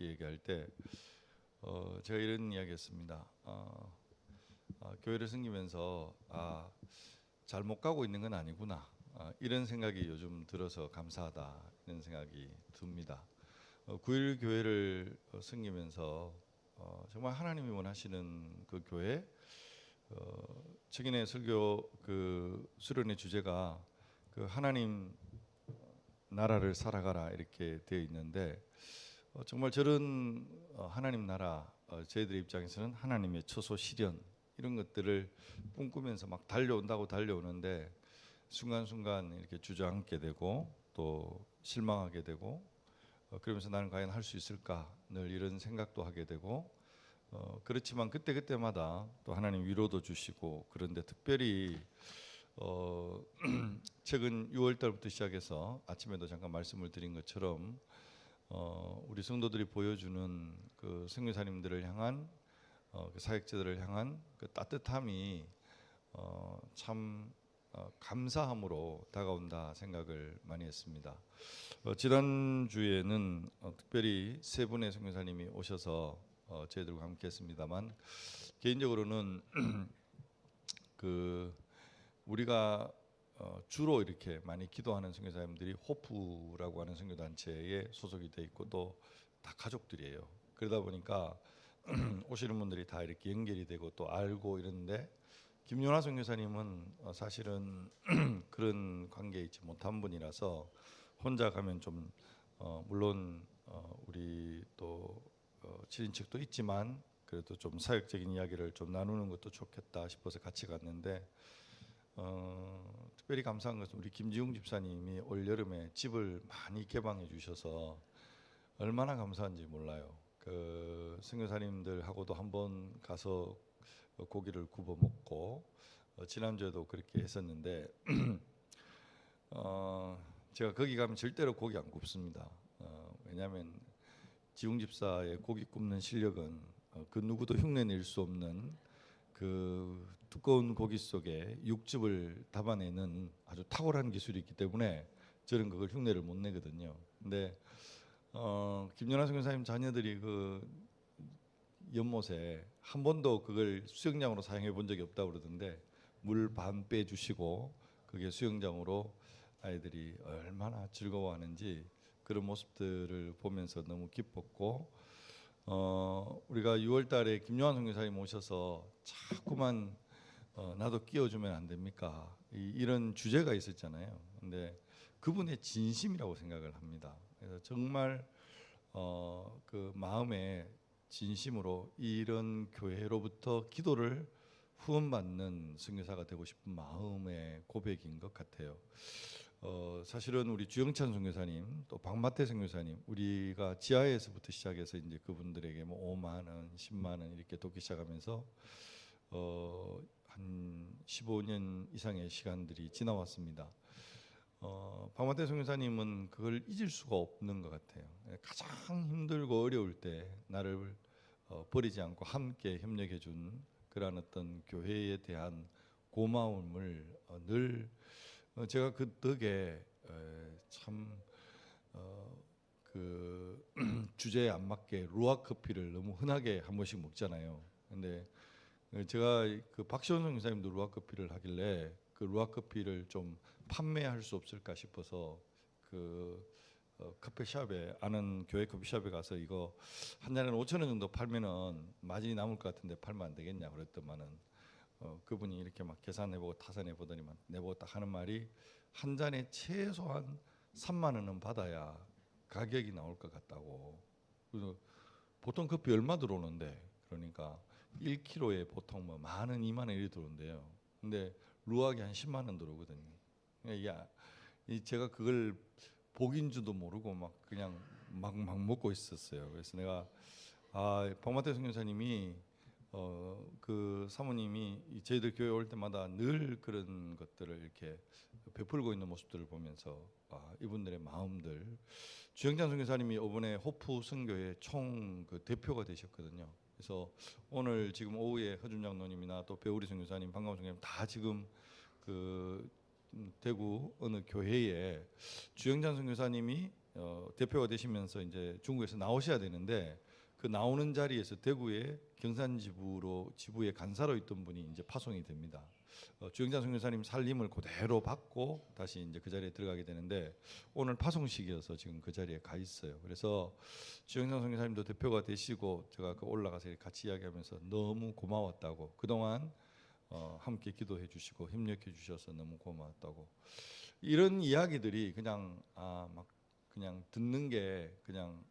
이렇게 얘기할 때 제가 이런 이야기했습니다. 교회를 섬기면서 잘 못 가고 있는 건 아니구나. 이런 생각이 요즘 들어서 감사하다 이런 생각이 듭니다. 9일 교회를 섬기면서 정말 하나님이 원하시는 그 교회, 최근에 설교 그 수련의 주제가 그 하나님 나라를 살아가라 이렇게 되어 있는데 정말 저런 하나님 나라, 저희들 입장에서는 하나님의 처소 실현 이런 것들을 꿈꾸면서 막 달려오는데 순간순간 이렇게 주저앉게 되고 또 실망하게 되고 그러면서 나는 과연 할 수 있을까 늘 이런 생각도 하게 되고 그렇지만 그때마다 또 하나님 위로도 주시고 그런데 특별히 최근 6월 달부터 시작해서 아침에도 잠깐 말씀을 드린 것처럼 우리 성도들이 보여주는 그 선교사님들을 향한 그 사역자들을 향한 그 따뜻함이 참 감사함으로 다가온다 생각을 많이 했습니다. 지난 주에는 특별히 세 분의 선교사님이 오셔서 저희들과 함께했습니다만 개인적으로는 그 우리가 주로 이렇게 많이 기도하는 선교사님들이 호프라고 하는 선교단체에 소속이 돼 있고 또 다 가족들이에요. 그러다 보니까 오시는 분들이 다 이렇게 연결이 되고 또 알고 이러는데 김연아 선교사님은 사실은 그런 관계에 있지 못한 분이라서 혼자 가면 좀 물론 우리 또 친인척도 있지만 그래도 좀 사역적인 이야기를 좀 나누는 것도 좋겠다 싶어서 같이 갔는데 특별히 감사한 것은 우리 김지웅 집사님이 올 여름에 집을 많이 개방해 주셔서 얼마나 감사한지 몰라요. 그 선교사님들하고도 한번 가서 고기를 굽어 먹고 지난주에도 그렇게 했었는데 제가 거기 가면 절대로 고기 안 굽습니다. 왜냐하면 지웅 집사의 고기 굽는 실력은 그 누구도 흉내낼 수 없는 그 두꺼운 고기 속에 육즙을 담아내는 아주 탁월한 기술이 있기 때문에 저는 그걸 흉내를 못 내거든요. 근데 김연아 선교사님 자녀들이 그 연못에 한 번도 그걸 수영장으로 사용해 본 적이 없다고 그러던데 물 반 빼주시고 그게 수영장으로 아이들이 얼마나 즐거워하는지 그런 모습들을 보면서 너무 기뻤고 우리가 6월달에 김요한 선교사님 오셔서 자꾸만 나도 끼워주면 안 됩니까? 이런 주제가 있었잖아요. 근데 그분의 진심이라고 생각을 합니다. 그래서 정말 그 마음에 진심으로 이런 교회로부터 기도를 후원받는 선교사가 되고 싶은 마음의 고백인 것 같아요. 사실은 우리 주영찬 선교사님 또 박마태 선교사님 우리가 지하에서부터 시작해서 이제 그분들에게 뭐 5만 원, 10만 원 이렇게 돕기 시작하면서 한 15년 이상의 시간들이 지나왔습니다. 박마태 선교사님은 그걸 잊을 수가 없는 것 같아요. 가장 힘들고 어려울 때 나를 버리지 않고 함께 협력해 준 그런 어떤 교회에 대한 고마움을 늘 제가 그 덕에 참 그 주제에 안 맞게 루아 커피를 너무 흔하게 한 번씩 먹잖아요. 근데 제가 그 박시원 선교사님도 루아 커피를 하길래 그 루아 커피를 좀 판매할 수 없을까 싶어서 그 커피숍에 아는 교회 커피숍에 가서 이거 한 잔에 5천 원 정도 팔면은 마진이 남을 것 같은데 팔면 안 되겠냐 그랬더만은 그분이 이렇게 막 계산해보고 타산해보더니만 내보고 딱 하는 말이 한 잔에 최소한 3만 원은 받아야 가격이 나올 것 같다고. 그래서 보통 커피 얼마 들어오는데 그러니까 1kg에 보통 뭐 만 원, 2만 원 이렇게 들어온대요. 근데 루악이 한 10만 원 들어오거든요. 그러니까 제가 그걸 복인 줄도 모르고 막 그냥 막 먹고 있었어요. 그래서 내가 박마태 선교사님이 그 사모님이 저희들 교회 올 때마다 늘 그런 것들을 이렇게 베풀고 있는 모습들을 보면서 이분들의 마음들 주영찬 선교사님이 이번에 호프 선교회 총 그 대표가 되셨거든요. 그래서 오늘 지금 오후에 허준 장로님이나 또 배우리 선교사님, 방광 선교사님 다 지금 그 대구 어느 교회에 주영찬 선교사님이 대표가 되시면서 이제 중국에서 나오셔야 되는데 그 나오는 자리에서 대구의 지부의 간사로 있던 분이 이제 파송이 됩니다. 주영찬 선교사님 살림을 그대로 받고 다시 이제 그 자리에 들어가게 되는데 오늘 파송식이어서 지금 그 자리에 가 있어요. 그래서 주영찬 선교사님도 대표가 되시고 제가 그 올라가서 같이 이야기하면서 너무 고마웠다고, 그동안 함께 기도해 주시고 협력해 주셔서 너무 고마웠다고, 이런 이야기들이 그냥 막 그냥 듣는 게 그냥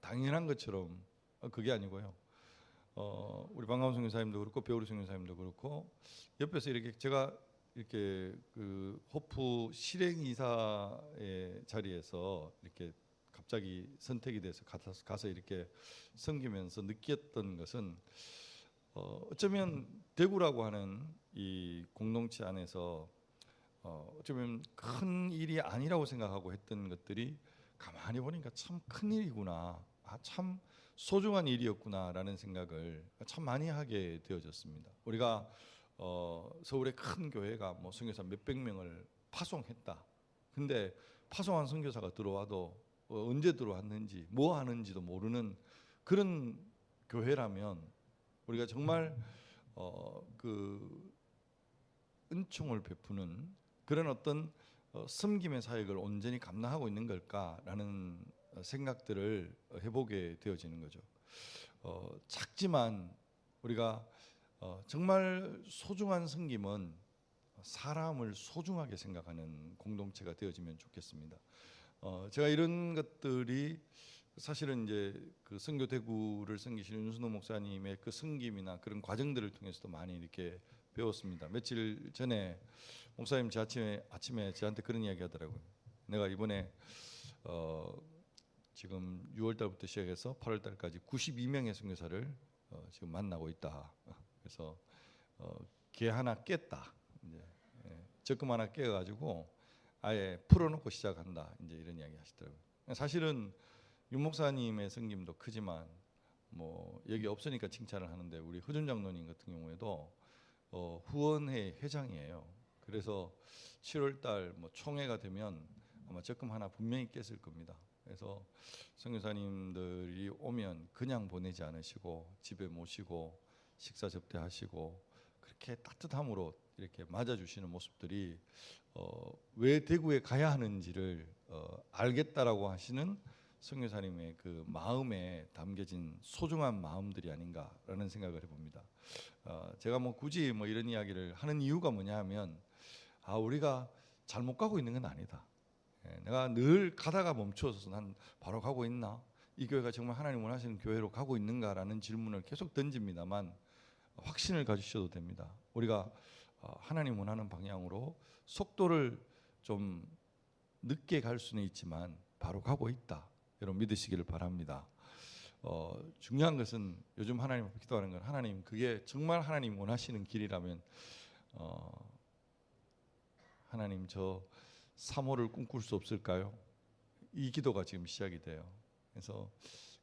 당연한 것처럼 그게 아니고요. 우리 방광 선교사님도 그렇고 배우리 선교사님도 그렇고 옆에서 이렇게 제가 이렇게 그 호프 실행이사의 자리에서 이렇게 갑자기 선택이 돼서 가서 이렇게 섬기면서 느꼈던 것은 어쩌면 대구라고 하는 이 공동체 안에서 어쩌면 큰 일이 아니라고 생각하고 했던 것들이 가만히 보니까 참 큰 일이구나, 참 소중한 일이었구나라는 생각을 참 많이 하게 되어졌습니다. 우리가 서울의 큰 교회가 뭐 선교사 몇백 명을 파송했다. 근데 파송한 선교사가 들어와도 언제 들어왔는지 뭐 하는지도 모르는 그런 교회라면 우리가 정말 그 은총을 베푸는 그런 어떤 섬김의 사역을 온전히 감당하고 있는 걸까라는 생각들을 해보게 되어지는 거죠. 작지만 우리가 정말 소중한 섬김은 사람을 소중하게 생각하는 공동체가 되어지면 좋겠습니다. 제가 이런 것들이 사실은 이제 그 선교 대구를 섬기시는 윤순호 목사님의 그 섬김이나 그런 과정들을 통해서도 많이 이렇게 배웠습니다. 며칠 전에 목사님 아침에 저한테 그런 이야기 하더라고요. 내가 이번에 지금 6월 달부터 시작해서 8월 달까지 92명의 선교사를 지금 만나고 있다. 그래서 개 하나 깼다. 이제 적금 하나 깨가지고 아예 풀어놓고 시작한다. 이제 이런 이야기 하시더라고요. 사실은 윤 목사님의 섬김도 크지만 뭐 여기 없으니까 칭찬을 하는데 우리 허준 장로님 같은 경우에도 후원회 회장이에요. 그래서 7월 달 뭐 총회가 되면 아마 적금 하나 분명히 깼을 겁니다. 그래서 선교사님들이 오면 그냥 보내지 않으시고 집에 모시고 식사 접대하시고 그렇게 따뜻함으로 이렇게 맞아주시는 모습들이 왜 대구에 가야 하는지를 알겠다라고 하시는 선교사님의 그 마음에 담겨진 소중한 마음들이 아닌가라는 생각을 해봅니다. 제가 뭐 굳이 뭐 이런 이야기를 하는 이유가 뭐냐하면 우리가 잘못 가고 있는 건 아니다. 내가 늘 가다가 멈춰서 난 바로 가고 있나? 이 교회가 정말 하나님 원하시는 교회로 가고 있는가라는 질문을 계속 던집니다만 확신을 가지셔도 됩니다. 우리가 하나님 원하는 방향으로 속도를 좀 늦게 갈 수는 있지만 바로 가고 있다. 여러분 믿으시기를 바랍니다. 중요한 것은 요즘 하나님 앞에 기도하는 건 하나님 그게 정말 하나님 원하시는 길이라면 하나님 저 3호를 꿈꿀 수 없을까요? 이 기도가 지금 시작이 돼요. 그래서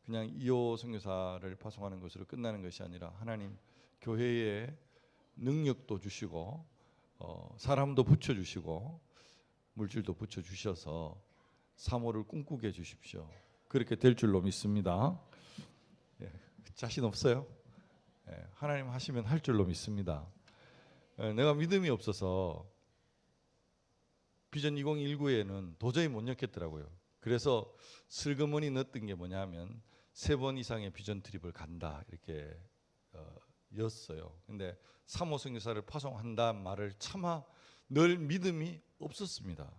그냥 2호 선교사를 파송하는 것으로 끝나는 것이 아니라 하나님 교회에 능력도 주시고 사람도 붙여주시고 물질도 붙여주셔서 3호를 꿈꾸게 해주십시오. 그렇게 될 줄로 믿습니다. 자신 없어요? 하나님 하시면 할 줄로 믿습니다. 내가 믿음이 없어서 비전 2019에는 도저히 못 엮겠더라고요. 그래서 슬그머니 넣었던 게 뭐냐면 3번 이상의 비전 트립을 간다 이렇게 였어요. 근데 3호 선교사를 파송한다 말을 차마 늘 믿음이 없었습니다.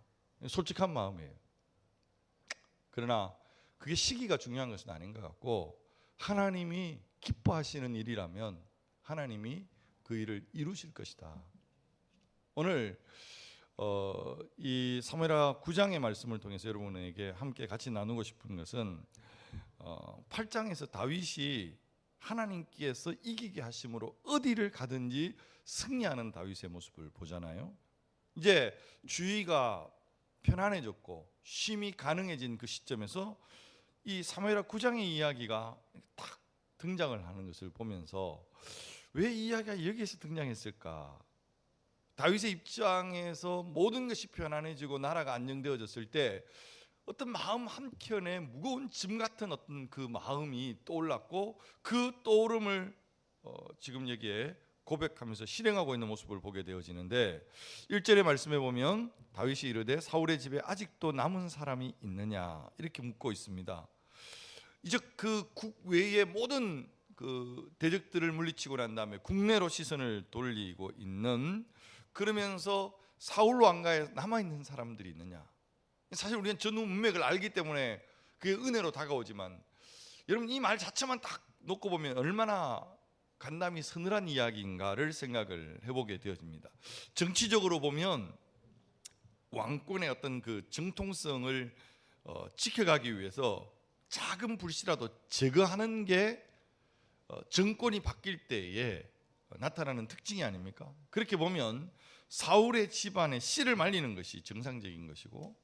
솔직한 마음이에요. 그러나 그게 시기가 중요한 것은 아닌 것 같고 하나님이 기뻐하시는 일이라면 하나님이 그 일을 이루실 것이다. 오늘 이 사무엘하 9장의 말씀을 통해서 여러분에게 함께 같이 나누고 싶은 것은 8장에서 다윗이 하나님께서 이기게 하심으로 어디를 가든지 승리하는 다윗의 모습을 보잖아요. 이제 주의가 편안해졌고 쉼이 가능해진 그 시점에서 이 사무엘하 9장의 이야기가 딱 등장을 하는 것을 보면서 왜 이 이야기가 여기에서 등장했을까? 다윗의 입장에서 모든 것이 편안해지고 나라가 안정되어졌을 때 어떤 마음 한켠에 무거운 짐 같은 어떤 그 마음이 떠올랐고 그 떠오름을 지금 여기에 고백하면서 실행하고 있는 모습을 보게 되어지는데 1절의 말씀에 보면 다윗이 이르되 사울의 집에 아직도 남은 사람이 있느냐 이렇게 묻고 있습니다. 이제 그 국외의 모든 그 대적들을 물리치고 난 다음에 국내로 시선을 돌리고 있는, 그러면서 사울 왕가에 남아있는 사람들이 있느냐. 사실 우리는 전후 문맥을 알기 때문에 그게 은혜로 다가오지만 여러분 이 말 자체만 딱 놓고 보면 얼마나 간담이 서늘한 이야기인가를 생각을 해보게 되어집니다. 정치적으로 보면 왕권의 어떤 그 정통성을 지켜가기 위해서 작은 불씨라도 제거하는 게 정권이 바뀔 때에 나타나는 특징이 아닙니까? 그렇게 보면 사울의 집안에 씨를 말리는 것이 정상적인 것이고,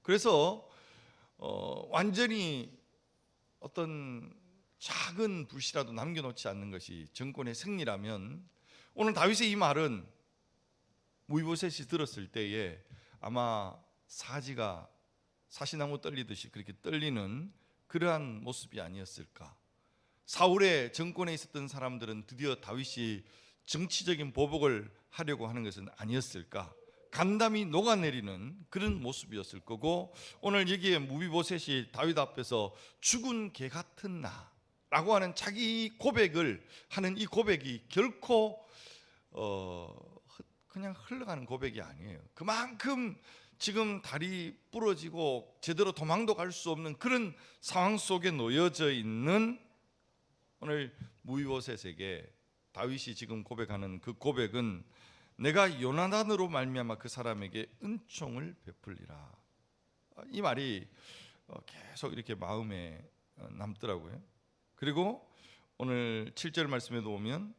그래서 완전히 어떤 작은 불씨라도 남겨놓지 않는 것이 정권의 승리라면, 오늘 다윗의 이 말은 무이보셋이 들었을 때에 아마 사지가 사시나무 떨리듯이 그렇게 떨리는 그러한 모습이 아니었을까. 사울의 정권에 있었던 사람들은 드디어 다윗이 정치적인 보복을 하려고 하는 것은 아니었을까. 간담이 녹아내리는 그런 모습이었을 거고, 오늘 여기에 무비보셋이 다윗 앞에서 죽은 개 같은 나라고 하는 자기 고백을 하는 이 고백이 결코 그냥 흘러가는 고백이 아니에요. 그만큼 지금 다리 부러지고 제대로 도망도 갈 수 없는 그런 상황 속에 놓여져 있는 오늘 무비보셋에게 다윗이 지금 고백하는 그 고백은 내가 요나단으로 말미암아 그 사람에게 은총을 베풀리라. 이 말이 계속 이렇게 마음에 남더라고요. 그리고 오늘 7절 말씀에도 보면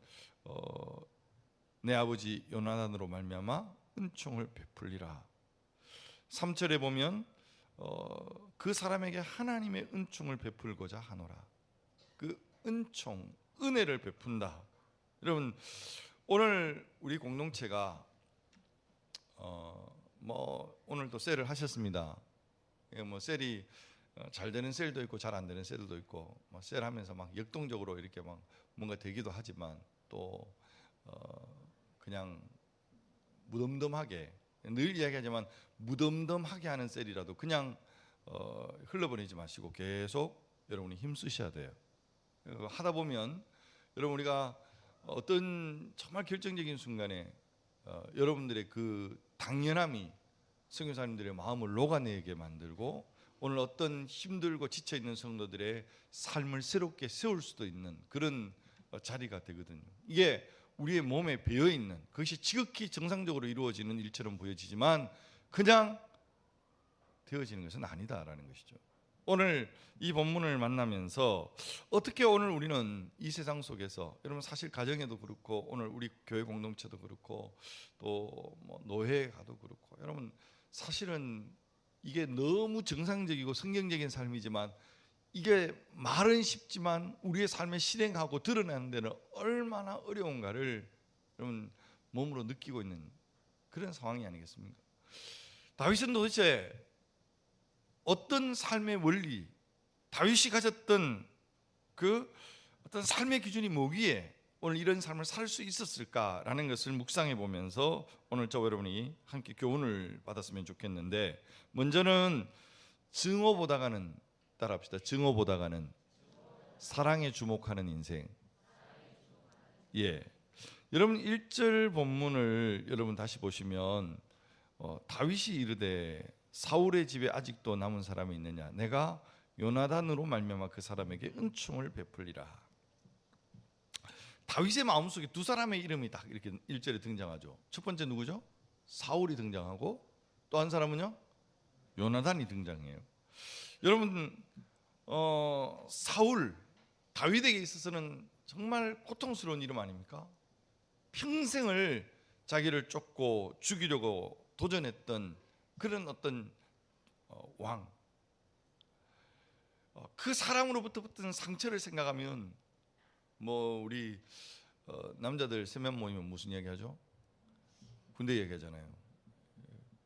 내 아버지 요나단으로 말미암아 은총을 베풀리라. 3절에 보면 그 사람에게 하나님의 은총을 베풀고자 하노라. 그 은총, 은혜를 베푼다. 여러분 오늘 우리 공동체가 오늘도 셀을 하셨습니다. 뭐 셀이 잘 되는 셀도 있고 잘 안 되는 셀도 있고, 셀하면서 막 역동적으로 이렇게 막 뭔가 되기도 하지만 또 그냥 무덤덤하게, 늘 이야기하지만 무덤덤하게 하는 셀이라도 그냥 흘러보내지 마시고 계속 여러분이 힘쓰셔야 돼요. 하다 보면 여러분 우리가 어떤 정말 결정적인 순간에 여러분들의 그 당연함이 선교사님들의 마음을 녹아내게 만들고 오늘 어떤 힘들고 지쳐있는 성도들의 삶을 새롭게 세울 수도 있는 그런 자리가 되거든요. 이게 우리의 몸에 배어있는, 그것이 지극히 정상적으로 이루어지는 일처럼 보여지지만 그냥 되어지는 것은 아니다라는 것이죠. 오늘 이 본문을 만나면서 어떻게 오늘 우리는 이 세상 속에서, 여러분 사실 가정에도 그렇고 오늘 우리 교회 공동체도 그렇고 또 뭐 노회가도 그렇고, 여러분 사실은 이게 너무 정상적이고 성경적인 삶이지만 이게 말은 쉽지만 우리의 삶에 실행하고 드러내는 데는 얼마나 어려운가를 여러분 몸으로 느끼고 있는 그런 상황이 아니겠습니까? 다윗은 도대체 어떤 삶의 원리, 다윗이 가졌던 그 어떤 삶의 기준이 뭐기에 오늘 이런 삶을 살 수 있었을까라는 것을 묵상해 보면서 오늘 저와 여러분이 함께 교훈을 받았으면 좋겠는데, 먼저는 증오보다가는, 따라합시다. 증오보다가는 사랑에 주목하는 인생. 여러분 1절 본문을 여러분 다시 보시면 다윗이 이르되 사울의 집에 아직도 남은 사람이 있느냐, 내가 요나단으로 말미암아 그 사람에게 은총을 베풀리라. 다윗의 마음속에 두 사람의 이름이 딱 이렇게 1절에 등장하죠. 첫 번째 누구죠? 사울이 등장하고 또 한 사람은요? 요나단이 등장해요. 여러분 사울, 다윗에게 있어서는 정말 고통스러운 이름 아닙니까? 평생을 자기를 쫓고 죽이려고 도전했던 그런 어떤 왕, 그 사람으로부터 받은 상처를 생각하면 우리 남자들 세면 모이면 무슨 이야기하죠? 군대 얘기하잖아요.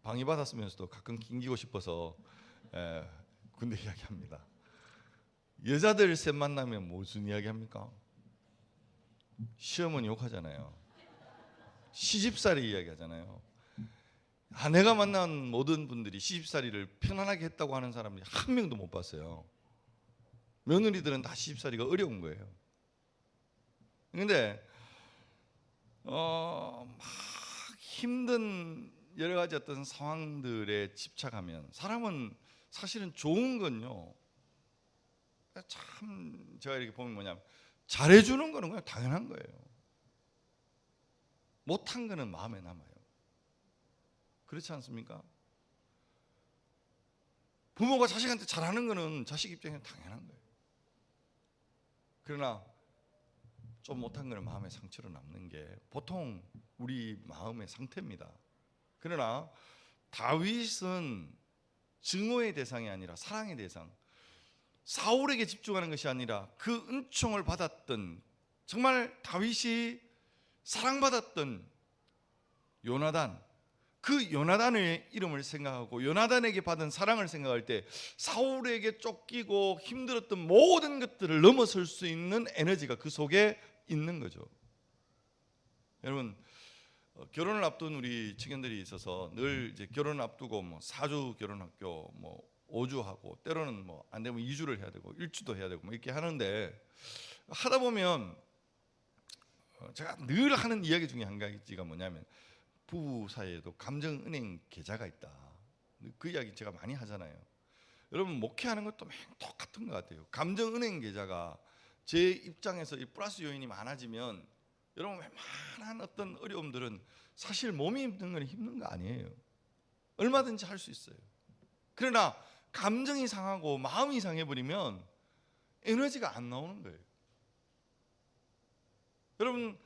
방위 받았으면서도 가끔 낑기고 싶어서 군대 이야기합니다. 여자들 셋 만나면 무슨 이야기합니까? 시어머니 욕하잖아요. 시집살이 이야기하잖아요. 내가 만난 모든 분들이 시집살이를 편안하게 했다고 하는 사람이 한 명도 못 봤어요. 며느리들은 다 시집살이가 어려운 거예요. 그런데 막 힘든 여러 가지 어떤 상황들에 집착하면 사람은 사실은 좋은 건요, 참 제가 이렇게 보면 뭐냐면 잘해주는 거는 그냥 당연한 거예요. 못한 거는 마음에 남아요. 그렇지 않습니까? 부모가 자식한테 잘하는 거는 자식 입장에서 당연한 거예요. 그러나 좀 못한 거는 마음에 상처로 남는 게 보통 우리 마음의 상태입니다. 그러나 다윗은 증오의 대상이 아니라 사랑의 대상, 사울에게 집중하는 것이 아니라 그 은총을 받았던, 정말 다윗이 사랑받았던 요나단, 그 요나단의 이름을 생각하고 요나단에게 받은 사랑을 생각할 때 사울에게 쫓기고 힘들었던 모든 것들을 넘어설 수 있는 에너지가 그 속에 있는 거죠. 여러분, 결혼을 앞둔 우리 청년들이 있어서 늘 이제 결혼을 앞두고 뭐 4주 결혼학교, 뭐 5주 하고, 때로는 뭐 안 되면 2주를 해야 되고 1주도 해야 되고 뭐 이렇게 하는데, 하다 보면 제가 늘 하는 이야기 중에 한 가지가 뭐냐면 부부 사이에도 감정은행 계좌가 있다. 그 이야기 제가 많이 하잖아요. 여러분, 목회하는 것도 똑같은 것 같아요. 감정은행 계좌가 제 입장에서 이 플러스 요인이 많아지면 여러분, 웬만한 어떤 어려움들은 사실 몸이 힘든 건 힘든 거 아니에요. 얼마든지 할 수 있어요. 그러나 감정이 상하고 마음이 상해버리면 에너지가 안 나오는 거예요. 여러분,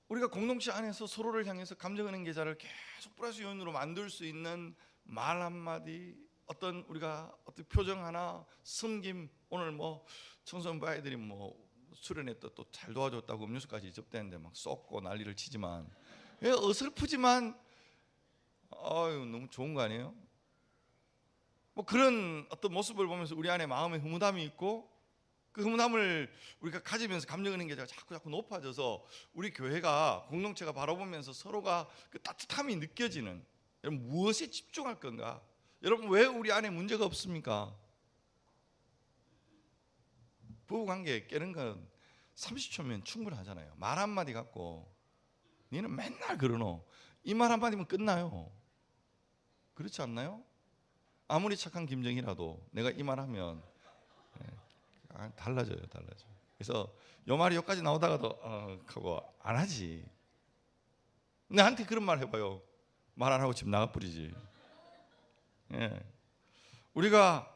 우리가 공동체 안에서 서로를 향해서 감정은행 계좌를 계속 플러스 요인으로 만들 수 있는 말 한마디, 어떤 우리가 어떤 표정 하나, 섬김, 오늘 뭐 청소년부 아이들이 뭐 수련회 또 잘 도와줬다고 음료수까지 접대는데 막 쏟고 난리를 치지만, 어설프지만 너무 좋은 거 아니에요? 뭐 그런 어떤 모습을 보면서 우리 안에 마음에 흐뭇함이 있고, 그 흐뭇함을 우리가 가지면서 감정은행 계좌가 자꾸 높아져서 우리 교회가, 공동체가 바라보면서 서로가 그 따뜻함이 느껴지는, 여러분, 무엇에 집중할 건가? 여러분, 왜 우리 안에 문제가 없습니까? 부부관계 깨는 건 30초면 충분하잖아요. 말 한마디 갖고 니는 맨날 그러노, 이 말 한마디면 끝나요. 그렇지 않나요? 아무리 착한 김정희라도 내가 이 말 하면 달라져요. 그래서 요 말이 여기까지 나오다가도 하고 안 하지. 나한테 그런 말 해봐요. 말 안 하고 집 나가버리지. 우리가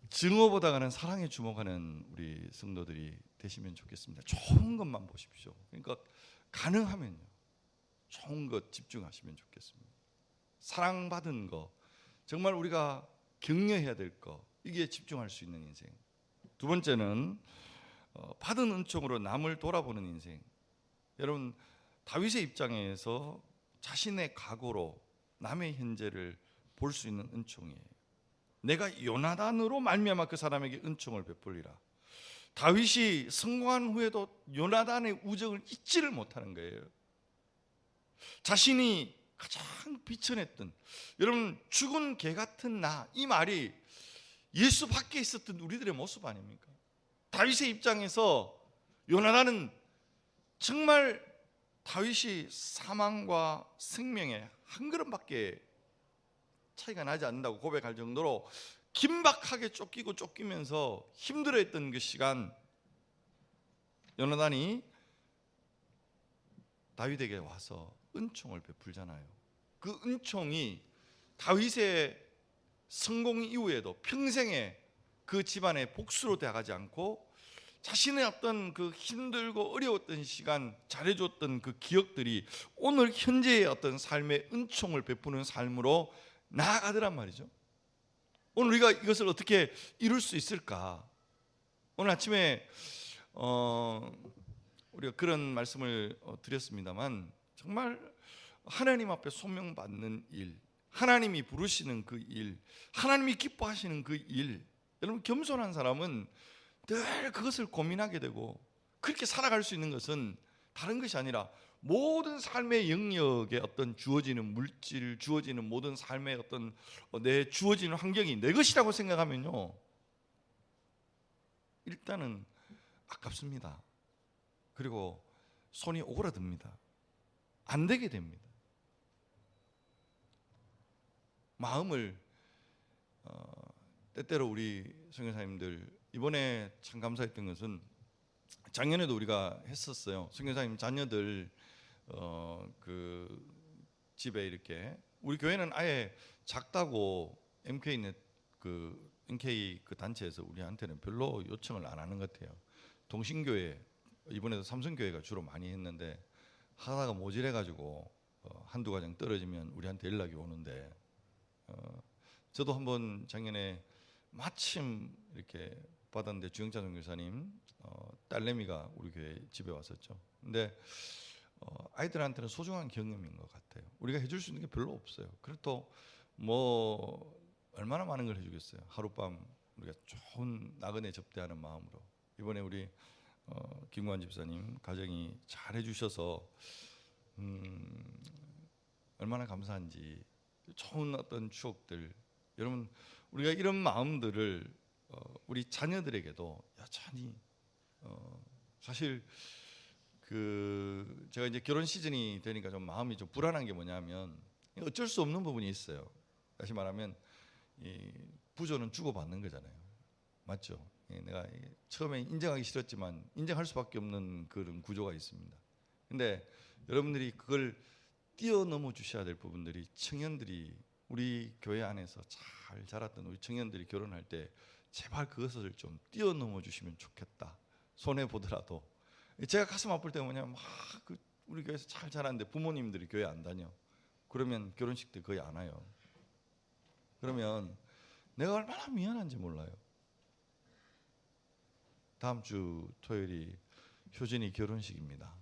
증오보다는 사랑에 주목하는 우리 성도들이 되시면 좋겠습니다. 좋은 것만 보십시오. 그러니까 가능하면요, 좋은 것 집중하시면 좋겠습니다. 사랑받은 거, 정말 우리가 격려해야 될 거, 이게 집중할 수 있는 인생. 두 번째는 받은 은총으로 남을 돌아보는 인생. 여러분, 다윗의 입장에서 자신의 각오로 남의 현재를 볼 수 있는 은총이에요. 내가 요나단으로 말미암아 그 사람에게 은총을 베풀리라. 다윗이 성공한 후에도 요나단의 우정을 잊지를 못하는 거예요. 자신이 가장 비천했던, 여러분, 죽은 개 같은 나, 이 말이 예수 밖에 있었던 우리들의 모습 아닙니까? 다윗의 입장에서 요나단은 정말 다윗이 사망과 생명의 한 걸음밖에 차이가 나지 않는다고 고백할 정도로 긴박하게 쫓기면서 힘들어했던 그 시간, 요나단이 다윗에게 와서 은총을 베풀잖아요. 그 은총이 다윗의 성공 이후에도 평생에 그 집안의 복수로 돼가지 않고, 자신의 어떤 그 힘들고 어려웠던 시간 잘해줬던 그 기억들이 오늘 현재의 어떤 삶의 은총을 베푸는 삶으로 나아가더란 말이죠. 오늘 우리가 이것을 어떻게 이룰 수 있을까? 오늘 아침에 우리가 그런 말씀을 드렸습니다만, 정말 하나님 앞에 소명받는 일, 하나님이 부르시는 그 일, 하나님이 기뻐하시는 그 일, 여러분 겸손한 사람은 늘 그것을 고민하게 되고 그렇게 살아갈 수 있는 것은 다른 것이 아니라 모든 삶의 영역에 어떤 주어지는 물질, 주어지는 모든 삶의 어떤 내 주어지는 환경이 내 것이라고 생각하면요, 일단은 아깝습니다. 그리고 손이 오그라듭니다. 안 되게 됩니다. 마음을 때때로 우리 선교사님들 이번에 참 감사했던 것은 작년에도 우리가 했었어요. 선교사님 자녀들 그 집에 이렇게 우리 교회는 아예 작다고 MK 그 단체에서 우리한테는 별로 요청을 안 하는 것 같아요. 동신교회 이번에도 삼성교회가 주로 많이 했는데 하다가 모질해가지고 한두 가정 떨어지면 우리한테 연락이 오는데 저도 한번 작년에 마침 이렇게 받았는데 주영찬 선교사님 딸내미가 우리 교회 집에 왔었죠. 근데 아이들한테는 소중한 경험인 것 같아요. 우리가 해줄 수 있는 게 별로 없어요. 그래도 뭐 얼마나 많은 걸 해주겠어요. 하룻밤 우리가 좋은 나그네 접대하는 마음으로 이번에 우리 김구환 집사님 가정이 잘 해주셔서 얼마나 감사한지 좋은 어떤 추억들, 여러분 우리가 이런 마음들을 우리 자녀들에게도 여전히 사실 그 제가 이제 결혼 시즌이 되니까 좀 마음이 좀 불안한 게 뭐냐면 어쩔 수 없는 부분이 있어요. 다시 말하면 이 부조는 주고받는 거잖아요. 맞죠? 내가 처음에 인정하기 싫었지만 인정할 수밖에 없는 그런 구조가 있습니다. 근데 여러분들이 그걸 뛰어넘어 주셔야 될 부분들이, 청년들이 우리 교회 안에서 잘 자랐던 우리 청년들이 결혼할 때 제발 그것을 좀 뛰어넘어 주시면 좋겠다. 손해 보더라도. 제가 가슴 아플 때 뭐냐면 우리 교회에서 잘 자랐는데 부모님들이 교회 안 다녀. 그러면 결혼식 때 거의 안 와요. 그러면 내가 얼마나 미안한지 몰라요. 다음 주 토요일이 효진이 결혼식입니다.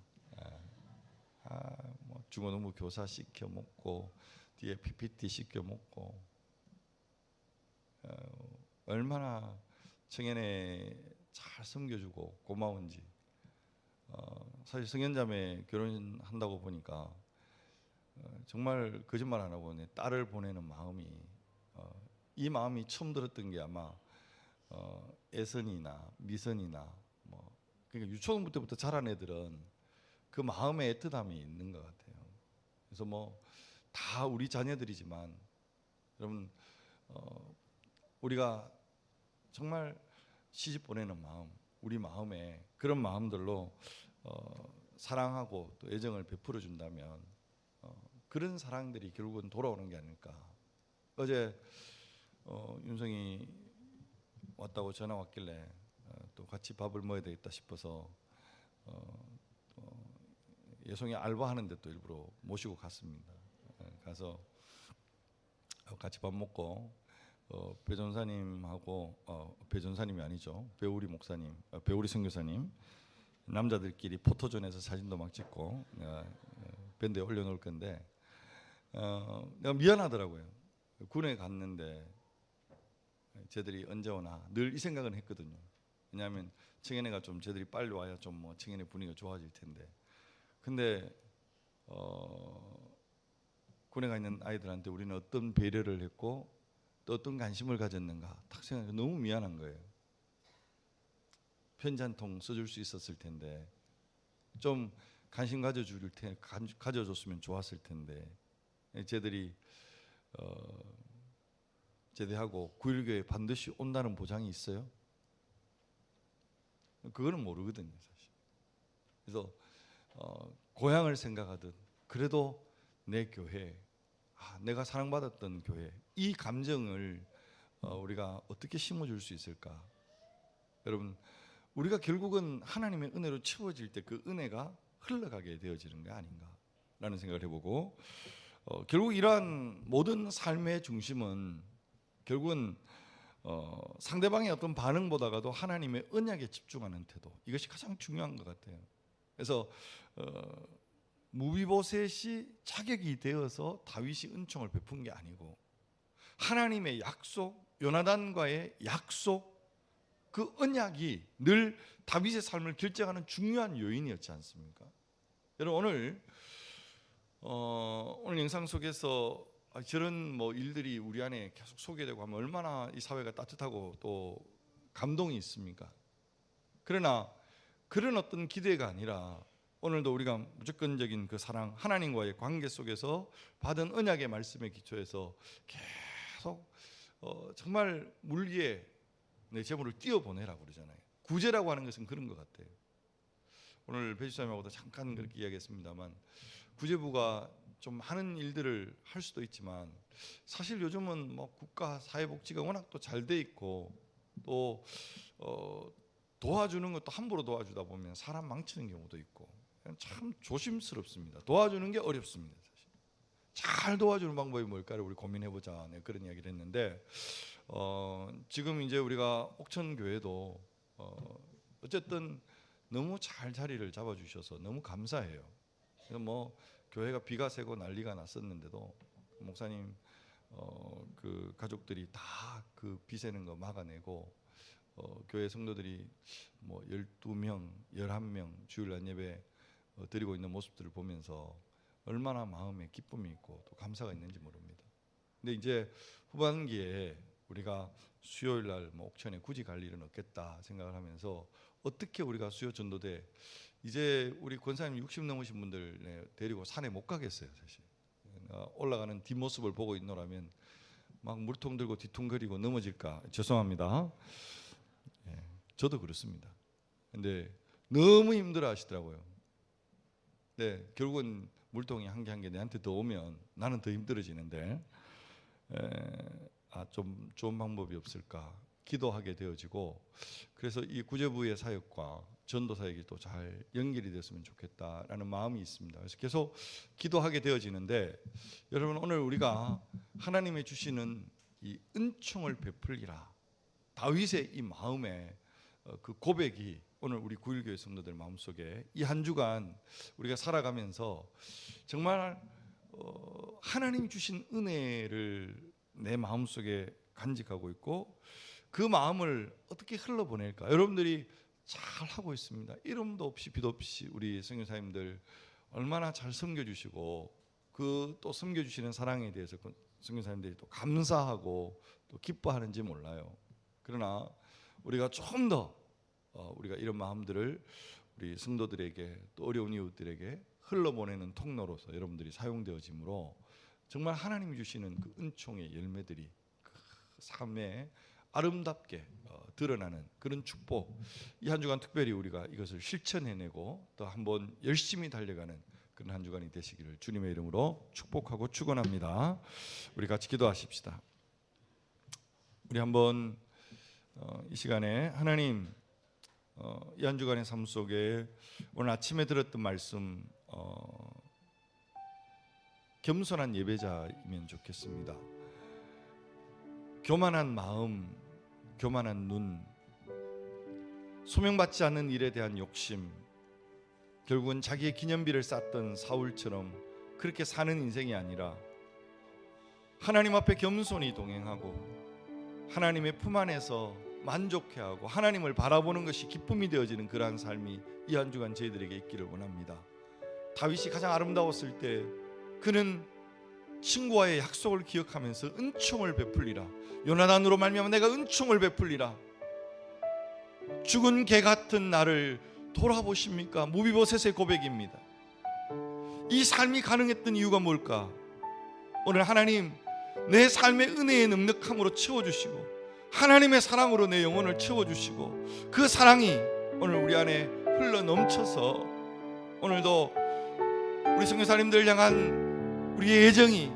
뭐 중고등부 교사 시켜 먹고 뒤에 PPT 시켜 먹고 얼마나 청년에 잘 섬겨주고 고마운지. 사실 성현자매 결혼한다고 보니까 정말 거짓말 안 하고 내 딸을 보내는 마음이 이 마음이 처음 들었던 게 아마 애선이나 미선이나 뭐 그러니까 유초등부 때부터 자란 애들은 그 마음의 애틋함이 있는 것 같아요. 그래서 뭐 다 우리 자녀들이지만 여러분 우리가 정말 시집 보내는 마음, 우리 마음에 그런 마음들로 사랑하고 또 애정을 베풀어 준다면 그런 사랑들이 결국은 돌아오는 게 아닐까. 어제 윤성이 왔다고 전화 왔길래 또 같이 밥을 먹어야 되겠다 싶어서 예송이 알바하는데 또 일부러 모시고 갔습니다. 가서 같이 밥 먹고 배 전사님하고 배 전사님이 아니죠, 배우리 목사님, 배우리 선교사님 남자들끼리 포토존에서 사진도 막 찍고 내가 밴드에 올려놓을 건데 내가 미안하더라고요. 군에 갔는데 쟤들이 언제 오나 늘 이 생각은 했거든요. 왜냐하면 청년회가 좀 쟤들이 빨리 와야 좀 뭐 청년회 분위기가 좋아질 텐데, 근데 군에 가 있는 아이들한테 우리는 어떤 배려를 했고 또 어떤 관심을 가졌는가 딱 생각해 너무 미안한 거예요. 편지 한 통 써줄 수 있었을 텐데, 좀 관심 가져줬으면 좋았을 텐데, 쟤들이 제대하고 9.19에 반드시 온다는 보장이 있어요? 그거는 모르거든요, 사실. 그래서 고향을 생각하듯 그래도 내 교회, 내가 사랑받았던 교회, 이 감정을 우리가 어떻게 심어줄 수 있을까? 여러분, 우리가 결국은 하나님의 은혜로 채워질 때 그 은혜가 흘러가게 되어지는 게 아닌가라는 생각을 해보고, 결국 이러한 모든 삶의 중심은 결국은 상대방의 어떤 반응보다가도 하나님의 언약에 집중하는 태도, 이것이 가장 중요한 것 같아요. 그래서 무비보셋이 자격이 되어서 다윗이 은총을 베푼 게 아니고 하나님의 약속, 요나단과의 약속, 그 언약이 늘 다윗의 삶을 결정하는 중요한 요인이었지 않습니까? 여러분 오늘 영상 속에서 저런 일들이 우리 안에 계속 소개되고 하면 얼마나 이 사회가 따뜻하고 또 감동이 있습니까? 그러나 그런 어떤 기대가 아니라 오늘도 우리가 무조건적인 그 사랑, 하나님과의 관계 속에서 받은 언약의 말씀에 기초해서 계속 정말 물 위에 내 재물을 띄워보내라고 그러잖아요. 구제라고 하는 것은 그런 것 같아요. 오늘 배주사님하고도 잠깐 그렇게 이야기했습니다만 구제부가 좀 하는 일들을 할 수도 있지만 사실 요즘은 국가 사회복지가 워낙 또 잘 돼 있고 또 도와주는 것도 함부로 도와주다 보면 사람 망치는 경우도 있고 참 조심스럽습니다. 도와주는 게 어렵습니다. 사실. 잘 도와주는 방법이 뭘까를 우리 고민해보자. 네, 그런 이야기를 했는데 지금 이제 우리가 옥천교회도 어쨌든 너무 잘 자리를 잡아주셔서 너무 감사해요. 그래서 교회가 비가 새고 난리가 났었는데도 목사님 그 가족들이 다 그 비 새는 거 막아내고 교회 성도들이 12명, 11명 주일날 예배 드리고 있는 모습들을 보면서 얼마나 마음에 기쁨이 있고 또 감사가 있는지 모릅니다. 근데 이제 후반기에 우리가 수요일 날 옥천에 굳이 갈 일은 없겠다 생각을 하면서 어떻게 우리가 수요 전도대 이제 우리 권사님 60 넘으신 분들 데리고 산에 못 가겠어요. 사실 올라가는 뒷모습을 보고 있노라면 막 물통 들고 뒤뚱거리고 넘어질까 죄송합니다. 저도 그렇습니다. 근데 너무 힘들어 하시더라고요. 네, 결국은 물통이 한 개 한 개 내한테 더 오면 나는 더 힘들어지는데 좀 좋은 방법이 없을까 기도하게 되어지고 그래서 이 구제부의 사역과 전도 사역이 또 잘 연결이 됐으면 좋겠다라는 마음이 있습니다. 그래서 계속 기도하게 되어지는데 여러분 오늘 우리가 하나님의 주시는 이 은총을 베풀리라 다윗의 이 마음에 그 고백이 오늘 우리 9.1교회 성도들 마음속에 이 한 주간 우리가 살아가면서 정말 하나님 주신 은혜를 내 마음속에 간직하고 있고 그 마음을 어떻게 흘러보낼까? 여러분들이 잘 하고 있습니다. 이름도 없이 빛 없이 우리 선교사님들 얼마나 잘 섬겨주시고 그 또 섬겨주시는 사랑에 대해서 선교사님들이 또 감사하고 또 기뻐하는지 몰라요. 그러나 우리가 좀 더 우리가 이런 마음들을 우리 성도들에게 또 어려운 이웃들에게 흘러보내는 통로로서 여러분들이 사용되어지므로 정말 하나님이 주시는 그 은총의 열매들이 그 삶에 아름답게 드러나는 그런 축복 이 한 주간 특별히 우리가 이것을 실천해내고 또 한번 열심히 달려가는 그런 한 주간이 되시기를 주님의 이름으로 축복하고 축원합니다. 우리 같이 기도하십시다. 우리 한번 이 시간에 하나님 이 한 주간의 삶 속에 오늘 아침에 들었던 말씀 겸손한 예배자이면 좋겠습니다. 교만한 마음, 교만한 눈, 소명받지 않는 일에 대한 욕심, 결국은 자기의 기념비를 쌓던 사울처럼 그렇게 사는 인생이 아니라 하나님 앞에 겸손히 동행하고 하나님의 품 안에서 만족해하고 하나님을 바라보는 것이 기쁨이 되어지는 그러한 삶이 이 한 주간 저희들에게 있기를 원합니다. 다윗이 가장 아름다웠을 때 그는 친구와의 약속을 기억하면서 은총을 베풀리라. 요나단으로 말미암아 내가 은총을 베풀리라. 죽은 개 같은 나를 돌아보십니까? 무비보셋의 고백입니다. 이 삶이 가능했던 이유가 뭘까? 오늘 하나님 내 삶의 은혜의 넉넉함으로 채워주시고 하나님의 사랑으로 내 영혼을 채워주시고 그 사랑이 오늘 우리 안에 흘러 넘쳐서 오늘도 우리 선교사님들을 향한 우리의 애정이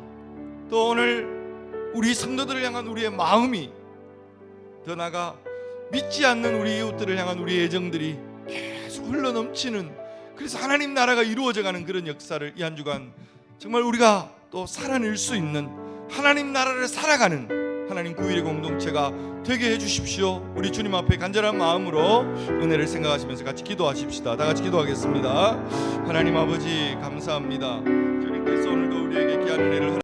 또 오늘 우리 성도들을 향한 우리의 마음이 더 나아가 믿지 않는 우리 이웃들을 향한 우리의 애정들이 계속 흘러넘치는 그래서 하나님 나라가 이루어져가는 그런 역사를 이 한 주간 정말 우리가 또 살아낼 수 있는 하나님 나라를 살아가는 하나님 9일의 공동체가 되게 해주십시오. 우리 주님 앞에 간절한 마음으로 은혜를 생각하시면서 같이 기도하십시다. 다 같이 기도하겠습니다. 하나님 아버지 감사합니다. 주님께서 오늘도 우리에게 귀한 은혜를